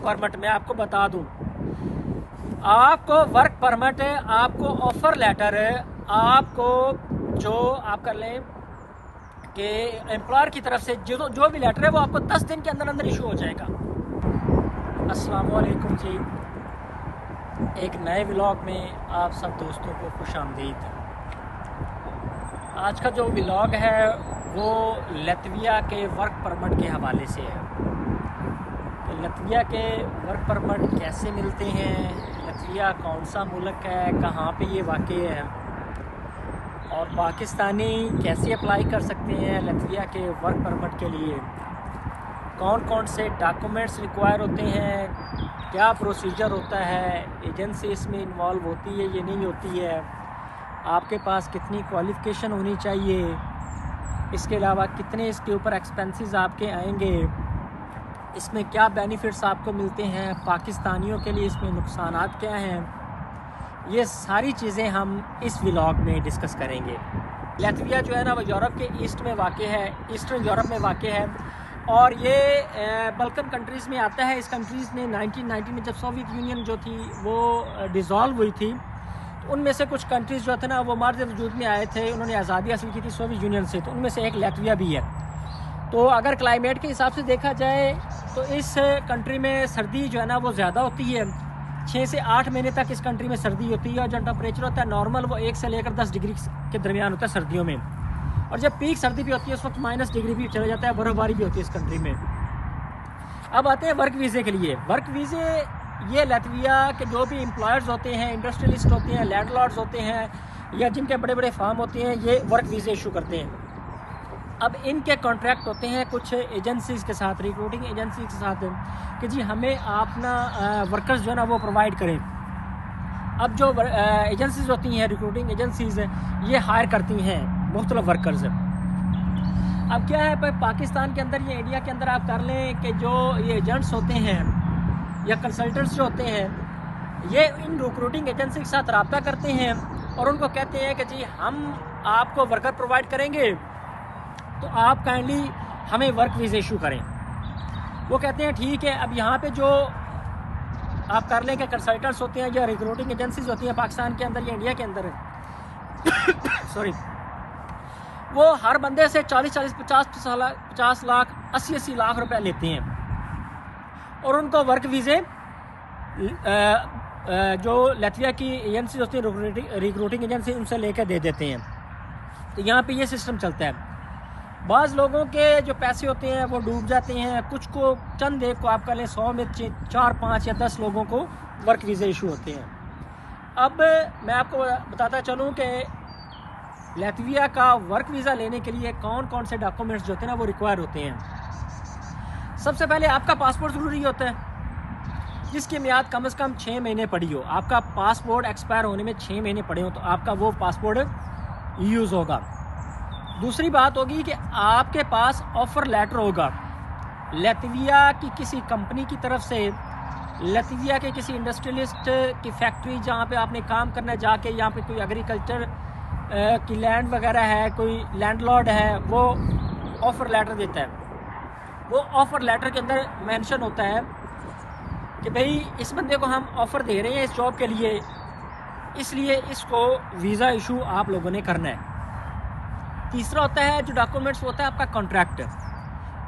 Permit में आपको बता दूं, आपको वर्क परमिट है, आपको ऑफर लेटर है, आपको जो आप कर लें कि एम्प्लॉयर की तरफ से जो भी लेटर है वो आपको 10 दिन के अंदर अंदर इशू हो जाएगा। अस्सलाम वालेकुम जी, एक नए व्लॉग में आप सब दोस्तों को खुशामदीद। आज का जो व्लॉग है वो लतविया के वर्क परमिट के हवाले से है। तो लतविया के वर्क परमिट कैसे मिलते हैं, लतविया कौन सा मुल्क है, कहाँ पे ये वाक़ है, और पाकिस्तानी कैसे अप्लाई कर सकते हैं लतविया के वर्क परमिट के लिए, कौन कौन से डॉक्यूमेंट्स रिक्वायर होते हैं, क्या प्रोसीजर होता है, एजेंसी इसमें इन्वॉल्व होती है ये नहीं होती है, आपके पास कितनी क्वालिफ़िकेशन होनी चाहिए, इसके अलावा कितने इसके ऊपर एक्सपेंसेस आपके आएंगे, इसमें क्या बेनिफिट्स आपको मिलते हैं, पाकिस्तानियों के लिए इसमें नुकसानात क्या हैं, ये सारी चीज़ें हम इस व्लॉग में डिस्कस करेंगे। लतविया जो है ना वो यूरोप के ईस्ट में वाक़ है, ईस्टर्न यूरोप में वाक़ है, और ये बल्कन कंट्रीज़ में आता है। इस कंट्रीज़ ने 1990 में जब सोवियत यूनियन जो थी वो डिज़ोल्व हुई थी, तो उनमें से कुछ कंट्रीज़ जो थे ना वो मार्ज वजूद में आए थे, उन्होंने आज़ादी हासिल की थी सोवियत यूनियन से, तो उनमें से एक लतविया भी है। तो अगर क्लाइमेट के हिसाब से देखा जाए तो इस कंट्री में सर्दी जो है ना वो ज़्यादा होती है, 6 से 8 महीने तक इस कंट्री में सर्दी होती है, और जो टेम्परेचर होता है नॉर्मल वो 1 से लेकर 10 डिग्री के दरमियान होता है सर्दियों में, और जब पीक सर्दी भी होती है उस वक्त माइनस डिग्री भी चला जाता है, बर्फबारी भी होती है इस कंट्री में। अब आते हैं वर्क वीज़े के लिए। वर्क वीज़े ये लतविया के जो भी एम्प्लॉयर्स होते हैं, इंडस्ट्रियलिस्ट होते हैं, लैंडलॉर्ड्स होते हैं, या जिनके बड़े बड़े फार्म होते हैं, ये वर्क वीज़े इशू करते हैं। अब इनके कॉन्ट्रैक्ट होते हैं कुछ एजेंसीज़ के साथ, रिक्रूटिंग एजेंसी के साथ, कि जी हमें अपना वर्कर्स जो है ना वो प्रोवाइड करें। अब जो एजेंसीज़ होती हैं, रिक्रूटिंग एजेंसीज़, ये हायर करती हैं मुख्तलिफ वर्कर्स। अब क्या है, पाकिस्तान के अंदर, ये इंडिया के अंदर आप कर लें कि जो ये एजेंट्स होते हैं या कंसल्टेंट्स जो होते हैं, ये इन रिक्रूटिंग एजेंसी के साथ रब्ता करते हैं और उनको कहते हैं कि जी हम आपको वर्कर प्रोवाइड करेंगे, तो आप काइंडली हमें वर्क वीज़ा इशू करें। वो कहते हैं ठीक है। अब यहाँ पे जो आप कर लें कि कंसल्टेंट्स होते हैं या रिक्रूटिंग एजेंसीज होती हैं पाकिस्तान के अंदर या इंडिया के अंदर सॉरी, वो हर बंदे से 40-40, 50 लाख, 80 लाख रुपए लेते हैं, और उनको वर्क वीज़े जो लतविया की एजेंसी होती है, रिक्रूटिंग एजेंसी, उनसे लेकर दे देते हैं। तो यहाँ पे ये सिस्टम चलता है। बाज़ लोगों के जो पैसे होते हैं वो डूब जाते हैं, कुछ को चंद एक को आप कर लें 100 में 4, 5 या 10 लोगों को वर्क वीज़ा इशू होते हैं। अब मैं आपको बताता चलूँ कि लतविया का वर्क वीज़ा लेने के लिए कौन कौन से डॉक्यूमेंट्स जो होते हैं ना वो रिक्वायर होते हैं। सबसे पहले आपका पासपोर्ट ज़रूरी होता है, जिसकी मियाद कम से कम 6 महीने पड़ी हो। आपका पासपोर्ट एक्सपायर होने में 6 महीने पड़े हो तो आपका वो पासपोर्ट यूज़ होगा। दूसरी बात होगी कि आपके पास ऑफ़र लेटर होगा लतविया की किसी कंपनी की तरफ से, लतविया के किसी इंडस्ट्रियलिस्ट की फैक्ट्री जहाँ पे आपने काम करना है जाके, यहाँ पे कोई एग्रीकल्चर की लैंड वगैरह है, कोई लैंडलॉर्ड है, वो ऑफ़र लेटर देता है। वो ऑफ़र लेटर के अंदर मेंशन होता है कि भाई इस बंदे को हम ऑफ़र दे रहे हैं इस जॉब के लिए, इसलिए इसको वीज़ा इशू आप लोगों ने करना है। तीसरा होता है जो डॉक्यूमेंट्स होता है आपका कॉन्ट्रैक्ट।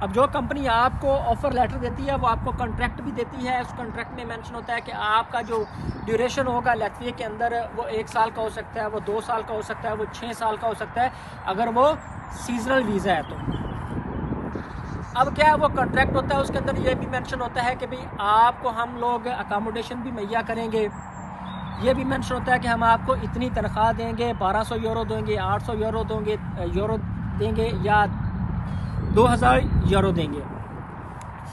अब जो कंपनी आपको ऑफ़र लेटर देती है वो आपको कॉन्ट्रैक्ट भी देती है। उस कॉन्ट्रैक्ट में मेंशन होता है कि आपका जो ड्यूरेशन होगा लतविया के अंदर वो 1 साल का हो सकता है, वो 2 साल का हो सकता है, वो 6 साल का हो सकता है, अगर वो सीजनल वीज़ा है तो। अब क्या है, वो कॉन्ट्रैक्ट होता है, उसके अंदर ये भी मेंशन होता है कि भाई आपको हम लोग अकोमोडेशन भी मुहैया करेंगे। ये भी मेंशन होता है कि हम आपको इतनी तनख्वाह देंगे, 1200 यूरो देंगे, 800 यूरो देंगे या 2000 यूरो देंगे।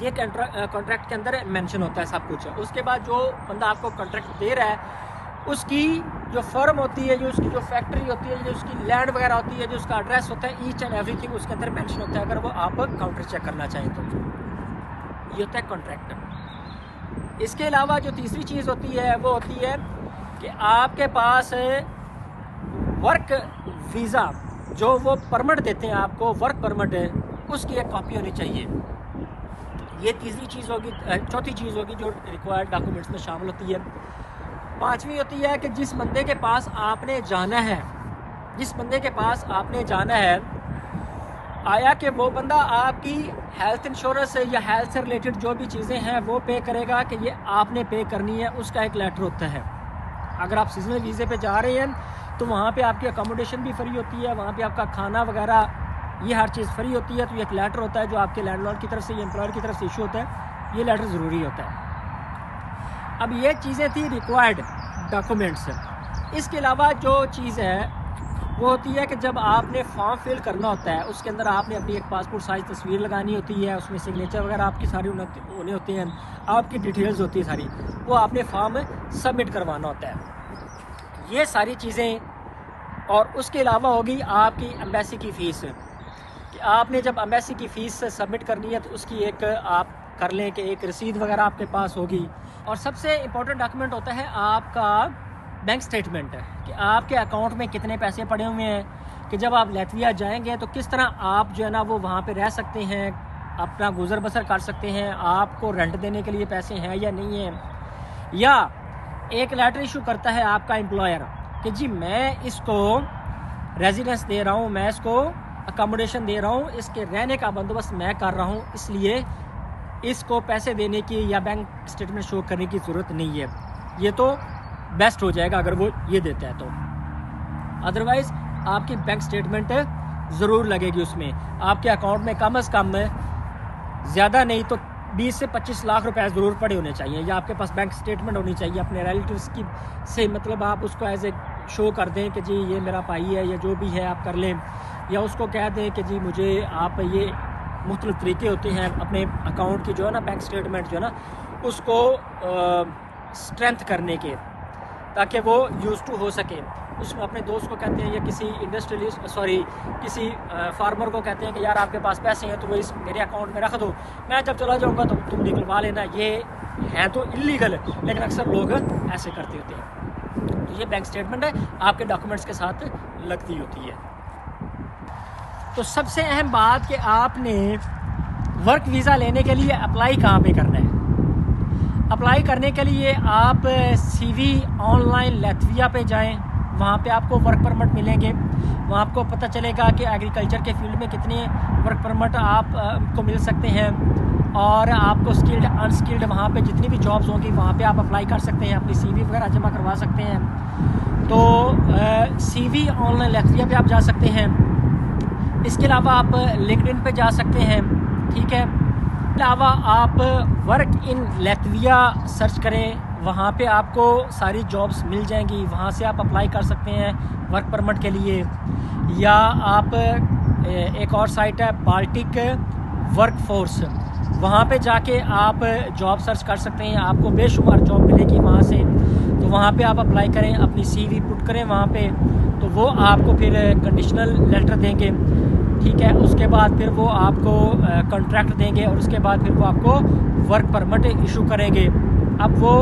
ये कॉन्ट्रैक्ट के अंदर मेंशन होता है सब कुछ। उसके बाद जो बंदा आपको कॉन्ट्रैक्ट दे रहा है उसकी जो फर्म होती है, जो उसकी जो फैक्ट्री होती है, जो उसकी लैंड वगैरह होती है, जो उसका एड्रेस होता है, ईच एंड एवरीथिंग उसके अंदर मेंशन होता है, अगर वो आप काउंटर चेक करना चाहें तो। ये होता है कॉन्ट्रैक्ट। इसके अलावा जो तीसरी चीज़ होती है वो होती है कि आपके पास वर्क वीज़ा जो वो परमिट देते हैं आपको, वर्क परमिट है, उसकी एक कॉपी होनी चाहिए। ये तीसरी चीज़ होगी। चौथी चीज़ होगी जो रिक्वायर्ड डॉक्यूमेंट्स में शामिल होती है। पांचवी होती है कि जिस बंदे के पास आपने जाना है, जिस बंदे के पास आपने जाना है, आया कि वो बंदा आपकी हेल्थ इंश्योरेंस या हेल्थ से रिलेटेड जो भी चीज़ें हैं वो पे करेगा कि ये आपने पे करनी है, उसका एक लेटर होता है। अगर आप सीजनल वीज़े पे जा रहे हैं तो वहाँ पे आपकी अकोमोडेशन भी फ्री होती है, वहाँ पे आपका खाना वगैरह ये हर चीज़ फ्री होती है। तो एक लेटर होता है जो आपके लैंडलॉर्ड की तरफ से या एम्प्लॉयर की तरफ से इशू होता है, ये लेटर ज़रूरी होता है। अब ये चीज़ें थी रिक्वायर्ड डॉक्यूमेंट्स। इसके अलावा जो चीज़ है वो होती है कि जब आपने फॉर्म फिल करना होता है, उसके अंदर आपने अपनी एक पासपोर्ट साइज़ तस्वीर लगानी होती है, उसमें सिग्नेचर वगैरह आपकी सारी होने होते हैं, आपकी डिटेल्स होती है सारी, वो आपने फॉर्म सबमिट करवाना होता है। ये सारी चीज़ें, और उसके अलावा होगी आपकी एम्बेसी की फ़ीस कि आपने जब एम्बेसी की फ़ीस सबमिट करनी है तो उसकी एक आप कर लें कि एक रसीद वगैरह आपके पास होगी। और सबसे इम्पोर्टेंट डॉक्यूमेंट होता है आपका बैंक स्टेटमेंट कि आपके अकाउंट में कितने पैसे पड़े हुए हैं, कि जब आप लैटविया जाएंगे तो किस तरह आप जो है ना वो वहाँ पे रह सकते हैं, अपना गुजर बसर कर सकते हैं, आपको रेंट देने के लिए पैसे हैं या नहीं हैं। या एक लेटर इशू करता है आपका एम्प्लॉयर कि जी मैं इसको रेजिडेंस दे रहा हूँ, मैं इसको अकोमोडेशन दे रहा हूँ, इसके रहने का बंदोबस्त मैं कर रहा हूँ, इसलिए इसको पैसे देने की या बैंक स्टेटमेंट शो करने की ज़रूरत नहीं है। ये तो बेस्ट हो जाएगा अगर वो ये देता है तो, अदरवाइज़ आपकी बैंक स्टेटमेंट ज़रूर लगेगी। उसमें आपके अकाउंट में कम से कम ज़्यादा नहीं तो 20 से 25 लाख रुपए ज़रूर पड़े होने चाहिए, या आपके पास बैंक स्टेटमेंट होनी चाहिए अपने रिलेटिव्स की से, मतलब आप उसको एज ए शो कर दें कि जी ये मेरा भाई है या जो भी है आप कर लें, या उसको कह दें कि जी मुझे आप ये मुख्तलिफ तरीके होते हैं अपने अकाउंट की जो है ना बैंक स्टेटमेंट जो है ना उसको स्ट्रेंथ करने के, ताकि वो यूज़ टू हो सके। उसमें अपने दोस्त को कहते हैं या किसी इंडस्ट्रियलिस्ट किसी फार्मर को कहते हैं कि यार आपके पास पैसे हैं तो वो इस मेरे अकाउंट में रख दो, मैं जब चला जाऊंगा तो तुम निकलवा लेना। ये है तो इलीगल, लेकिन अक्सर लोग ऐसे करते होते हैं। तो ये बैंक स्टेटमेंट है आपके डॉक्यूमेंट्स के साथ लगती होती है। तो सबसे अहम बात कि आपने वर्क वीज़ा लेने के लिए अप्लाई कहाँ पे करना है। अप्लाई करने के लिए आप CV ऑनलाइन लैटविया पे जाएं, वहाँ पे आपको वर्क परमिट मिलेंगे। वहाँ आपको पता चलेगा कि एग्रीकल्चर के फील्ड में कितने वर्क परमिट आप को मिल सकते हैं, और आपको स्किल्ड अनस्किल्ड वहाँ पे जितनी भी जॉब्स होंगी वहाँ पे आप अप्लाई कर सकते हैं, अपनी CV वगैरह जमा करवा सकते हैं। तो CV ऑनलाइन लैटविया पे आप जा सकते हैं। इसके अलावा आप लिंक्डइन पे जा सकते हैं, ठीक है। अलावा आप वर्क इन लैटविया सर्च करें, वहाँ पे आपको सारी जॉब्स मिल जाएंगी, वहाँ से आप अप्लाई कर सकते हैं वर्क परमिट के लिए। या आप एक और साइट है बाल्टिक वर्क फोर्स, वहाँ पे जाके आप जॉब सर्च कर सकते हैं, आपको बेशुमार जॉब मिलेगी वहाँ से। तो वहाँ पे आप अप्लाई करें, अपनी CV पुट करें वहाँ पे, तो वो आपको फिर कंडीशनल लेटर देंगे, ठीक है। उसके बाद फिर वो आपको कॉन्ट्रैक्ट देंगे, और उसके बाद फिर वो आपको वर्क परमिट इशू करेंगे। अब वो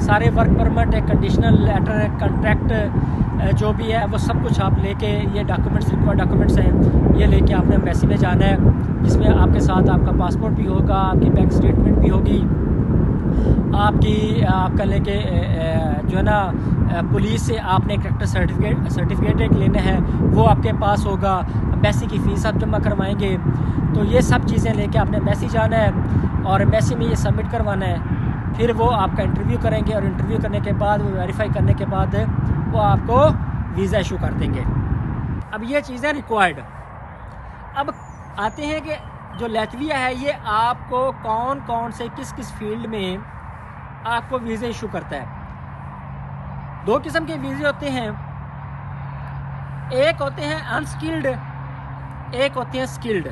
सारे work permit, conditional letter, contract जो भी है वो सब कुछ आप लेके, ये डॉक्यूमेंट्स रिक्वायर्ड डॉक्यूमेंट्स हैं, ये लेके आपने एम्बेसी में जाना है, जिसमें आपके साथ आपका पासपोर्ट भी होगा, आपकी बैंक स्टेटमेंट भी होगी, आपका लेके जो है ना पुलिस से आपने करेक्टर सर्टिफिकेट एक लेना है, वो आपके पास होगा। एम्बेसी की फ़ीस आप जमा करवाएंगे। तो ये सब चीज़ें लेके आपने एम्बेसी जाना है, और एम्बेसी में ये सबमिट करवाना है। फिर वो आपका इंटरव्यू करेंगे, और इंटरव्यू करने के बाद वो वेरीफाई करने के बाद वो आपको वीज़ा इशू कर देंगे। अब ये चीज़ें रिक्वायर्ड। अब आते हैं कि जो लैटविया है ये आपको कौन कौन से किस किस फील्ड में आपको वीज़ा इशू करता है। 2 किस्म के वीज़े होते हैं, एक होते हैं अनस्किल्ड, एक होते हैं स्किल्ड।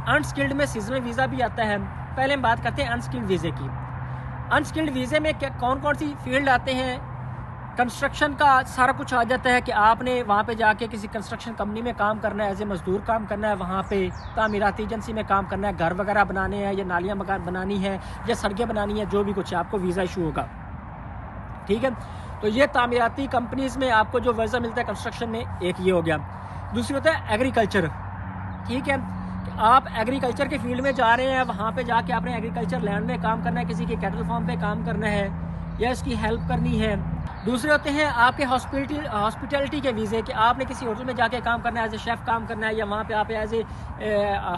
अनस्किल्ड में सीजनल वीज़ा भी आता है। पहले हम बात करते हैं अनस्किल्ड वीज़े की। अनस्किल्ड वीज़े में क्या कौन कौन सी फील्ड आते हैं। कंस्ट्रक्शन का सारा कुछ आ जाता है कि आपने वहाँ पे जाके किसी कंस्ट्रक्शन कंपनी में काम करना है, एज ए मज़दूर काम करना है, वहाँ पे तामीराती एजेंसी में काम करना है, घर वगैरह बनाने हैं, या नालियाँ बनानी है, या सड़कें बनानी है, जो भी कुछ है आपको वीज़ा इशू होगा, ठीक है। तो ये तामीराती कंपनीज़ में आपको जो वीज़ा मिलता है कंस्ट्रक्शन में, एक ये हो गया। दूसरी होता है एग्रीकल्चर, ठीक है, आप एग्रीकल्चर के फील्ड में जा रहे हैं, वहाँ पे जाके आपने एग्रीकल्चर लैंड में काम करना है, किसी के कैटल फार्म पे काम करना है या इसकी हेल्प करनी है। दूसरे होते हैं आपके हॉस्पिटलिटी के वीज़े, कि आपने किसी होटल में जाके काम करना है, एज ए शेफ़ काम करना है, या वहाँ पे आप एज ए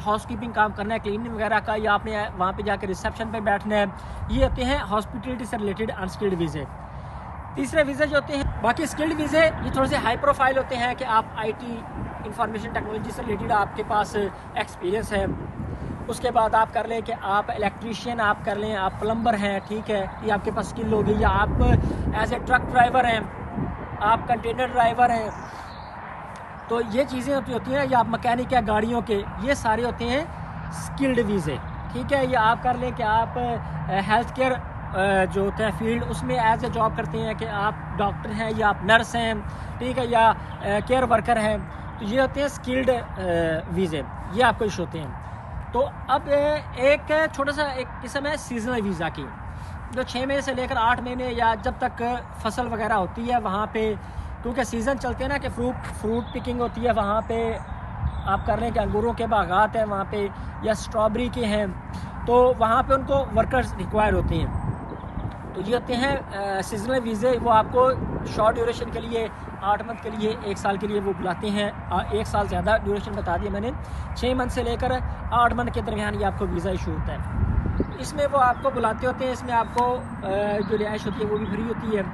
हाउस कीपिंग काम करना है, क्लीनिंग वगैरह का, या आपने वहाँ पे जाके रिसेप्शन पे बैठना है। ये होते हैं हॉस्पिटलिटी से रिलेटेड अनस्किल्ड वीज़े। तीसरे वीज़े जो होते हैं बाकी स्किल्ड वीज़े, ये थोड़े से हाई प्रोफाइल होते हैं कि आप IT इंफॉर्मेशन टेक्नोलॉजी से रिलेटेड आपके पास एक्सपीरियंस है। उसके बाद आप कर लें कि आप इलेक्ट्रीशियन आप कर लें, आप प्लम्बर हैं, ठीक है, ये आपके पास स्किल होगी। या आप एज ए ट्रक ड्राइवर हैं, आप कंटेनर ड्राइवर हैं, तो ये चीज़ें होती हैं। या आप मैकेनिक है गाड़ियों के, ये सारे होते हैं स्किल्ड वीज़े, ठीक है। या आप कर लें कि आप हेल्थ केयर जो होता है फील्ड, उसमें एज ए जॉब करते हैं कि आप डॉक्टर हैं या आप नर्स हैं, ठीक है, या केयर वर्कर हैं, तो ये होते हैं स्किल्ड वीज़े, ये आपको इशू होते हैं। तो अब एक छोटा सा एक किस्म है सीजनल वीज़ा की, जो 6 महीने से लेकर 8 महीने या जब तक फसल वगैरह होती है वहाँ पे, क्योंकि सीज़न चलते हैं ना कि फ्रूट पिकिंग होती है वहाँ पे, आप कर रहे हैं कि अंगूरों के बागात हैं वहाँ पे या स्ट्रॉबेरी के हैं, तो वहाँ पे उनको वर्कर्स रिक्वायर होते हैं। तो ये होते हैं सीजनल वीज़े, वो आपको शॉर्ट ड्यूरेशन के लिए 8 मंथ के लिए 1 साल के लिए वो बुलाते हैं। 1 साल ज़्यादा ड्यूरेशन बता दिया मैंने, 6 मंथ से लेकर 8 मंथ के दरमियान ये आपको वीज़ा इशू होता है। इसमें वो आपको बुलाते होते हैं, इसमें आपको जो रिहाइश होती है वो भी फ्री होती है,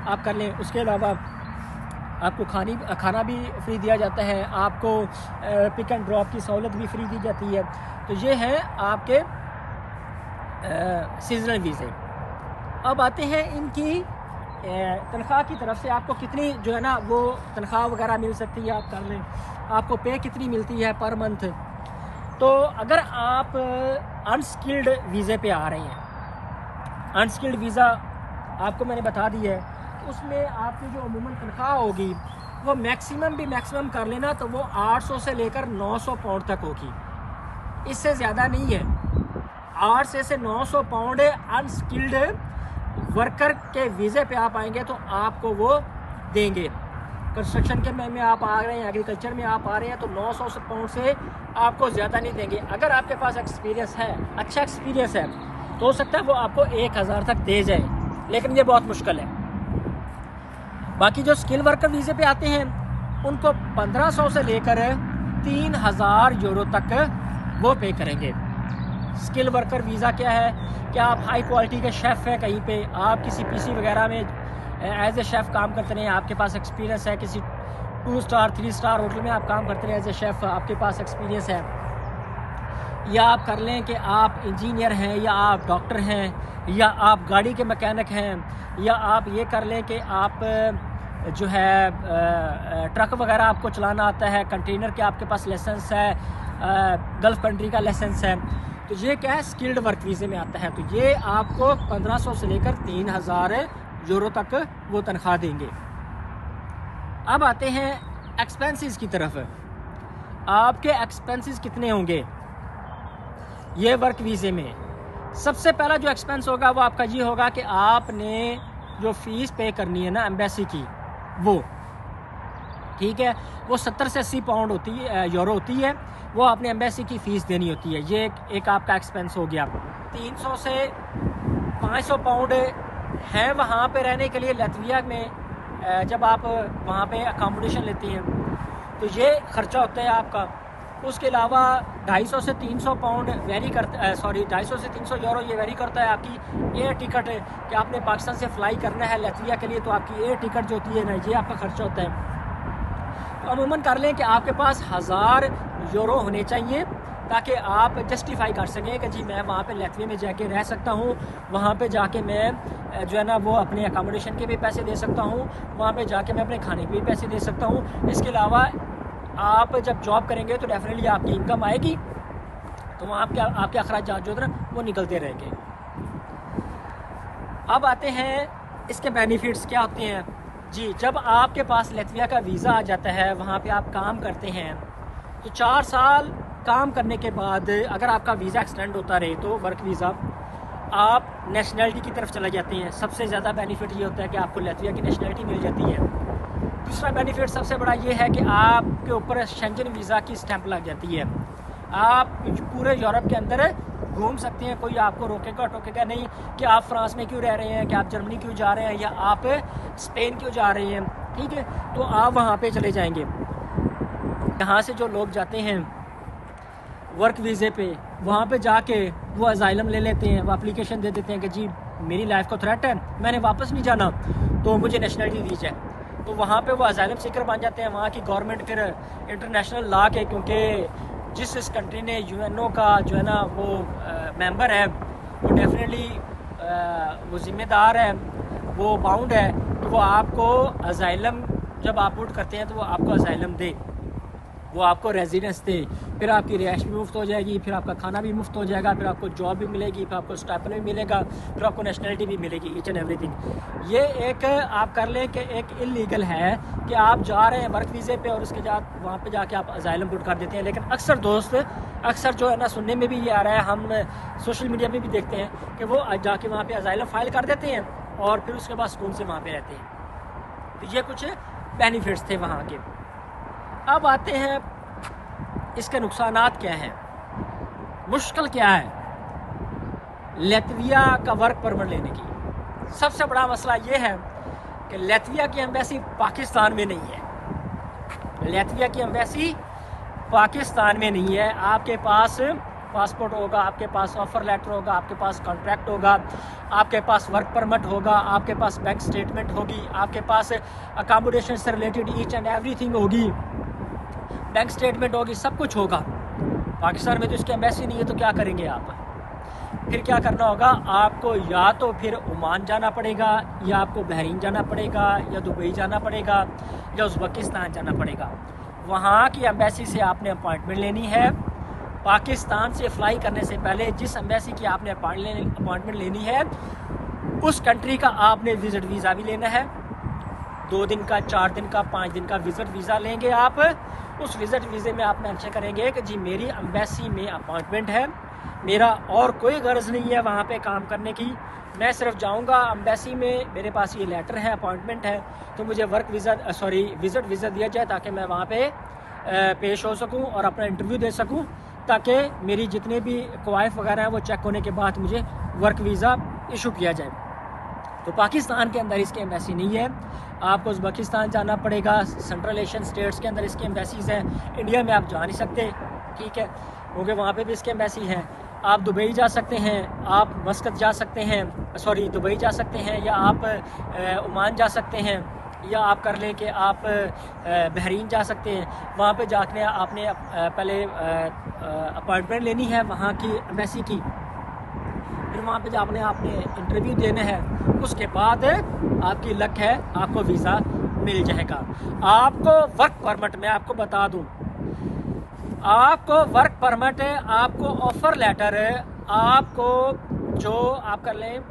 आप कर लें। उसके अलावा आपको खाना भी फ्री दिया जाता है, आपको पिक एंड ड्रॉप की सहूलत भी फ्री दी जाती है। तो ये है आपके सीजनल वीज़े। अब आते हैं इनकी तनख्वाह की तरफ से, आपको कितनी जो है ना वो तनख्वाह वगैरह मिल सकती है, आप कर लें, आपको पे कितनी मिलती है पर मंथ। तो अगर आप अनस्किल्ड वीज़े पे आ रहे हैं, अनस्किल्ड वीज़ा आपको मैंने बता दी है, उसमें आपकी जो अमूमन तनख्वाह होगी वो मैक्सिमम कर लेना तो वो 800 से लेकर 900 पाउंड तक होगी, इससे ज़्यादा नहीं है। 800 से 900 पाउंड अनस्किल्ड वर्कर के वीज़े पे आप आएंगे तो आपको वो देंगे। कंस्ट्रक्शन के में आप आ रहे हैं, एग्रीकल्चर में आप आ रहे हैं, तो 900 पाउंड से आपको ज़्यादा नहीं देंगे। अगर आपके पास एक्सपीरियंस है, अच्छा एक्सपीरियंस है, तो हो सकता है वो आपको 1000 तक दे जाए, लेकिन ये बहुत मुश्किल है। बाकी जो स्किल वर्कर वीज़े पे आते हैं उनको 1500 से लेकर 3000 यूरो तक वो पे करेंगे। स्किल वर्कर वीज़ा क्या है कि आप हाई क्वालिटी के शेफ़ हैं, कहीं पे आप किसी PC वगैरह में एज ए शेफ़ काम करते रहे, आपके पास एक्सपीरियंस है, किसी 2 स्टार 3 स्टार होटल में आप काम करते रहे एज ए शेफ़, आपके पास एक्सपीरियंस है। या आप कर लें कि आप इंजीनियर हैं, या आप डॉक्टर हैं, या आप गाड़ी के मैकेनिक हैं, या आप ये कर लें कि आप जो है ट्रक वगैरह आपको चलाना आता है, कंटेनर के आपके पास लाइसेंस है, गल्फ़ कंट्री का लाइसेंस है, तो ये क्या है स्किल्ड वर्क वीज़े में आता है। तो ये आपको 1500 से लेकर 3000 यूरो तक वो तनख्वाह देंगे। अब आते हैं एक्सपेंसेस की तरफ। आपके एक्सपेंसेस कितने होंगे ये वर्क वीज़े में? सबसे पहला जो एक्सपेंस होगा वो आपका ये होगा कि आपने जो फ़ीस पे करनी है ना एम्बेसी की, वो ठीक है, वो 70 से 80 पाउंड होती है, यूरो होती है, वो आपने एम्बेसी की फ़ीस देनी होती है। ये एक आपका एक्सपेंस हो गया। 300 से 500 पाउंड है वहाँ पे रहने के लिए लतविया में, जब आप वहाँ पे अकोमोडेशन लेती हैं तो ये ख़र्चा होता है आपका। उसके अलावा 250 से 300 पाउंड वेरी करता 250 से 300 यूरो ये वेरी करता है आपकी एयर टिकट कि आपने पाकिस्तान से फ़्लाई करना है लतविया के लिए, तो आपकी एयर टिकट जो होती है ना, ये आपका ख़र्चा होता है। अमूमन कर लें कि आपके पास 1000 यूरो होने चाहिए ताकि आप जस्टिफाई कर सकें कि जी मैं वहाँ पे लतविया में जाके रह सकता हूँ, वहाँ पे जाके मैं जो है ना वो अपने अकोमोडेशन के भी पैसे दे सकता हूँ, वहाँ पे जाके मैं अपने खाने के भी पैसे दे सकता हूँ। इसके अलावा आप जब जॉब करेंगे तो डेफिनेटली आपकी इनकम आएगी, तो वहाँ आपके अखराजात जो है ना वो निकलते रहेंगे। अब आते हैं इसके बेनिफिट्स क्या होते हैं जी। जब आपके पास लतविया का वीज़ा आ जाता है, वहाँ पे आप काम करते हैं, तो 4 साल काम करने के बाद अगर आपका वीज़ा एक्सटेंड होता रहे तो वर्क वीज़ा, आप नेशनलिटी की तरफ चले जाते हैं। सबसे ज़्यादा बेनिफिट ये होता है कि आपको लतविया की नेशनलिटी मिल जाती है। दूसरा बेनिफिट सबसे बड़ा ये है कि आपके ऊपर शेंजन वीज़ा की स्टैंप लग जाती है। आप पूरे यूरोप के अंदर घूम सकते हैं, कोई आपको रोकेगा टोकेगा नहीं कि आप फ्रांस में क्यों रह रहे हैं, कि आप जर्मनी क्यों जा रहे हैं, या आप स्पेन क्यों जा रहे हैं। ठीक है, तो आप वहाँ पे चले जाएंगे। यहाँ से जो लोग जाते हैं वर्क वीज़े पे, वहाँ पे जाके वो अजाइलम ले लेते हैं, वो एप्लीकेशन दे देते हैं कि जी मेरी लाइफ को थ्रेट है, मैंने वापस नहीं जाना, तो मुझे नेशनलिटी दी जाए। तो वहाँ पे वो अजाइलम सीकर बन जाते हैं। वहाँ की गवर्नमेंट फिर इंटरनेशनल लॉ के, क्योंकि जिस कंट्री ने यूएनओ का जो है ना वो मेंबर है, वो डेफिनेटली वो ज़िम्मेदार है, वो बाउंड है कि वो आपको अजाइलम जब आप पुट करते हैं तो वो आपको अजाइलम दे, वो आपको रेजिडेंस दे, फिर आपकी रिहाइश भी मुफ्त हो जाएगी, फिर आपका खाना भी मुफ्त हो जाएगा, फिर आपको जॉब भी मिलेगी, फिर आपको स्टाइपेंड भी मिलेगा, फिर आपको नेशनलिटी भी मिलेगी, ईच एंड एवरीथिंग। ये एक आप कर लें कि एक इलीगल है कि आप जा रहे हैं वर्क वीज़े पे और उसके बाद वहाँ पे जाके आप अजाइलम पुट कर देते हैं। लेकिन अक्सर दोस्त अक्सर जो है ना सुनने में भी ये आ रहा है, हम सोशल मीडिया में भी देखते हैं कि वो जाके वहाँ पर अजाइलम फाइल कर देते हैं और फिर उसके बाद सुकून से वहाँ पर रहते हैं। तो ये कुछ बेनिफिट्स थे वहाँ के। अब आते हैं इसके नुकसानात क्या हैं, मुश्किल क्या है लातविया का वर्क परमिट लेने की। सबसे बड़ा मसला ये है कि लातविया की एम्बेसी पाकिस्तान में नहीं है। लातविया की एम्बेसी पाकिस्तान में नहीं है। आपके पास पासपोर्ट होगा, आपके पास ऑफर लेटर होगा, आपके पास कॉन्ट्रैक्ट होगा, आपके पास वर्क परमिट होगा, आपके पास बैंक स्टेटमेंट होगी, आपके पास अकोमोडेशन से रिलेटेड ईच एंड एवरीथिंग होगी, बैंक स्टेटमेंट होगी, सब कुछ होगा। पाकिस्तान में तो इसकी एम्बेसी नहीं है, तो क्या करेंगे आप? फिर क्या करना होगा आपको, या तो फिर ओमान जाना पड़ेगा, या आपको बहरीन जाना पड़ेगा, या दुबई जाना पड़ेगा, या उज़्बेकिस्तान जाना पड़ेगा। वहाँ की एम्बेसी से आपने अपॉइंटमेंट लेनी है। पाकिस्तान से फ्लाई करने से पहले जिस एम्बेसी की आपने अपॉइंटमेंट लेनी है उस कंट्री का आपने विजिट वीज़ा भी लेना है। 2 दिन का, 4 दिन का, 5 दिन का विजिट वीज़ा लेंगे आप। उस विजिट वीज़े में आप मेंशन करेंगे कि जी मेरी एम्बेसी में अपॉइंटमेंट है, मेरा और कोई गर्ज़ नहीं है वहाँ पे काम करने की, मैं सिर्फ जाऊँगा एम्बेसी में, मेरे पास ये लेटर है, अपॉइंटमेंट है, तो मुझे विजिट वीज़ा दिया जाए ताकि मैं वहाँ पे पेश हो सकूँ और अपना इंटरव्यू दे सकूँ, ताकि मेरी जितने भी क्वाइफ वगैरह हैं वो चेक होने के बाद मुझे वर्क वीज़ा इशू किया जाए। तो पाकिस्तान के अंदर इसकी एम्बेसी नहीं है। आपको उज़्बेकिस्तान जाना पड़ेगा, सेंट्रल एशियन स्टेट्स के अंदर इसकी एम्बेसीज़ हैं। इंडिया में आप जा नहीं सकते, ठीक है, क्योंकि वहाँ पे भी इसकी एम्बेसी है। आप दुबई जा सकते हैं, आप मस्कत जा सकते हैं, दुबई जा सकते हैं, या आप ओमान जा सकते हैं, या आप कर लें कि आप बहरीन जा सकते हैं। वहाँ पे जाकर आपने पहले अपॉइंटमेंट लेनी है वहाँ की एम्बेसी की, फिर वहाँ पे आपने इंटरव्यू देना है, उसके बाद आपकी लक है, आपको वीज़ा मिल जाएगा। आपको वर्क परमिट, मैं आपको बता दूँ, आपको वर्क परमिट, आपको ऑफर लेटर, आपको जो आप कर लें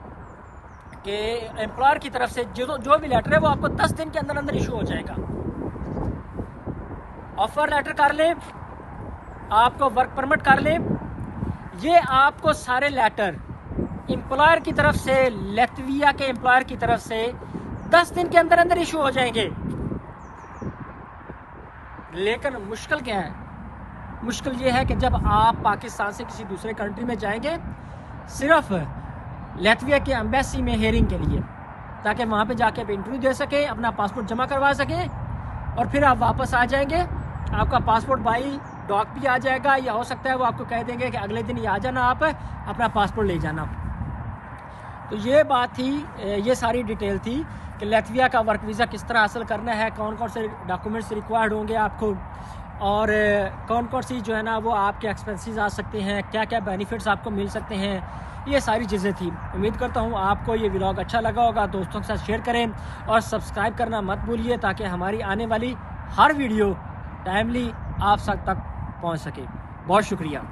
कि एम्प्लॉयर की तरफ से जो भी लेटर है वो आपको 10 दिन के अंदर अंदर इशू हो जाएगा। ऑफर लेटर कर लें, आपको वर्क परमिट कर लें, ये आपको सारे लेटर एम्प्लॉयर की तरफ से, लातविया के एम्प्लॉयर की तरफ से 10 दिन के अंदर अंदर इशू हो जाएंगे। लेकिन मुश्किल क्या है? मुश्किल ये है कि जब आप पाकिस्तान से किसी दूसरे कंट्री में जाएंगे सिर्फ लातविया के एम्बेसी में हेयरिंग के लिए, ताकि वहाँ पे जाके आप इंटरव्यू दे सकें, अपना पासपोर्ट जमा करवा सकें, और फिर आप वापस आ जाएंगे। आपका पासपोर्ट बाई डॉक भी आ जाएगा, या हो सकता है वो आपको कह देंगे कि अगले दिन ही आ जाना, आप अपना पासपोर्ट ले जाना। तो ये बात थी, ये सारी डिटेल थी कि लातविया का वर्क वीज़ा किस तरह हासिल करना है, कौन कौन से डॉक्यूमेंट्स रिक्वायर्ड होंगे आपको, और कौन कौन सी जो है ना वो आपके एक्सपेंसेस आ सकते हैं, क्या क्या बेनिफिट्स आपको मिल सकते हैं, ये सारी चीज़ें थी। उम्मीद करता हूँ आपको ये व्लॉग अच्छा लगा होगा। दोस्तों के साथ शेयर करें और सब्सक्राइब करना मत भूलिए, ताकि हमारी आने वाली हर वीडियो टाइमली आप तक पहुँच सके। बहुत शुक्रिया।